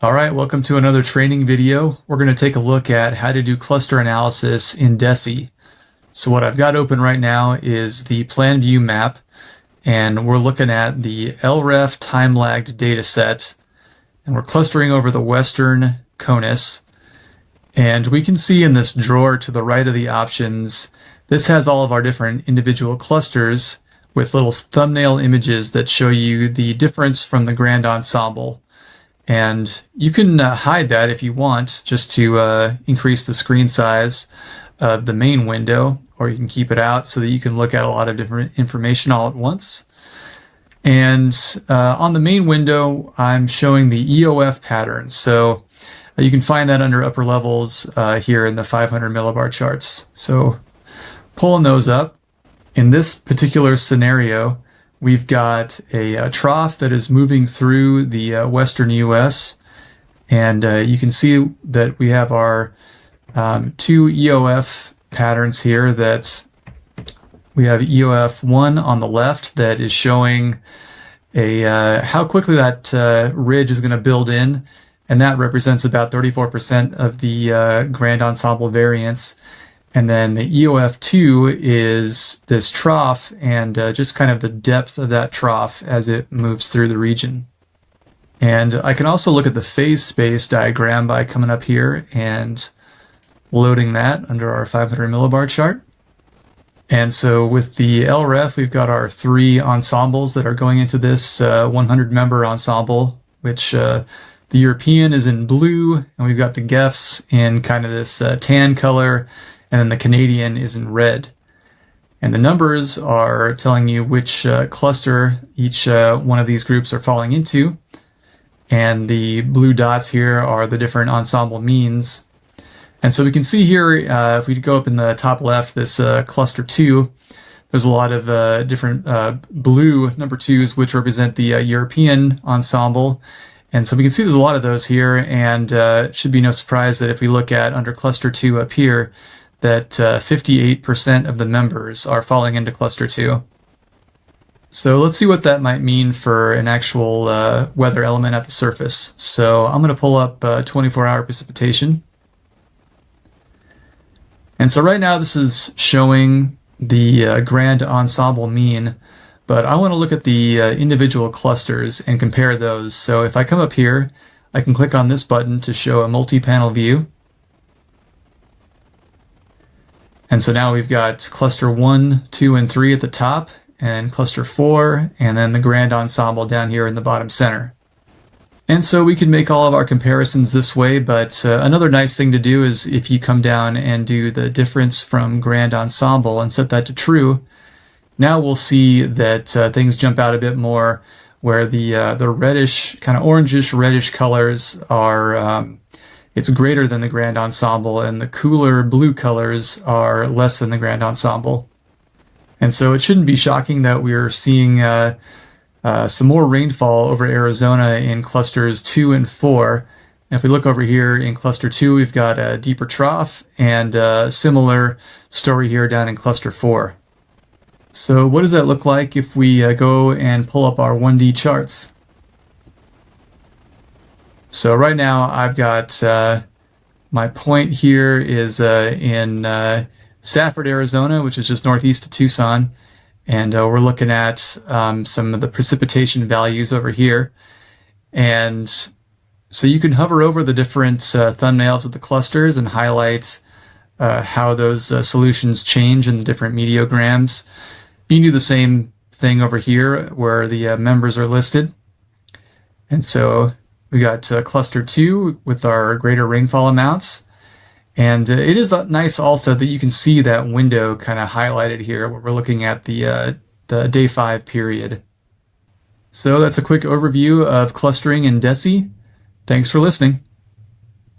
All right, welcome to another training video. We're going to take a look at how to do cluster analysis in DESI. So what I've got open right now is the plan view map, and we're looking at the LREF time-lagged data set, and we're clustering over the western CONUS. And we can see in this drawer to the right of the options, this has all of our different individual clusters with little thumbnail images that show you the difference from the grand ensemble. And you can hide that if you want, just to increase the screen size of the main window, or you can keep it out so that you can look at a lot of different information all at once. And on the main window, I'm showing the EOF patterns. So you can find that under upper levels here in the 500 millibar charts. So pulling those up, in this particular scenario, we've got a trough that is moving through the western US, and you can see that we have our two EOF patterns here. That we have EOF 1 on the left that is showing how quickly that ridge is going to build in, and that represents about 34% of the grand ensemble variance. And then the EOF 2 is this trough and just kind of the depth of that trough as it moves through the region. And I can also look at the phase space diagram by coming up here and loading that under our 500 millibar chart. And so with the LREF, we've got our three ensembles that are going into this 100 member ensemble, which the European is in blue, and we've got the GEFs in kind of this tan color, and then the Canadian is in red. And the numbers are telling you which cluster each one of these groups are falling into. And the blue dots here are the different ensemble means. And so we can see here, if we go up in the top left, this cluster 2, there's a lot of different blue number 2s, which represent the European ensemble. And so we can see there's a lot of those here, and it should be no surprise that if we look at under cluster 2 up here, that 58% of the members are falling into cluster 2. So let's see what that might mean for an actual weather element at the surface. So I'm going to pull up 24-hour precipitation. And so right now this is showing the grand ensemble mean, but I want to look at the individual clusters and compare those. So if I come up here, I can click on this button to show a multi-panel view. And so now we've got cluster 1, 2, and 3 at the top, and cluster 4, and then the grand ensemble down here in the bottom center. And so we can make all of our comparisons this way, but another nice thing to do is if you come down and do the difference from grand ensemble and set that to true, now we'll see that things jump out a bit more, where the reddish, kind of orangish reddish colors are it's greater than the grand ensemble, and the cooler blue colors are less than the grand ensemble. And so it shouldn't be shocking that we're seeing some more rainfall over Arizona in clusters 2 and 4. And if we look over here in cluster 2, we've got a deeper trough, and a similar story here down in cluster 4. So what does that look like if we go and pull up our 1D charts? So right now I've got my point here is in Safford, Arizona, which is just northeast of Tucson. And we're looking at some of the precipitation values over here. And so you can hover over the different thumbnails of the clusters and highlight how those solutions change in the different mediograms. You can do the same thing over here where the members are listed. And so we got cluster 2 with our greater rainfall amounts. And it is nice also that you can see that window kind of highlighted here where we're looking at the day 5 period. So that's a quick overview of clustering in DESI. Thanks for listening.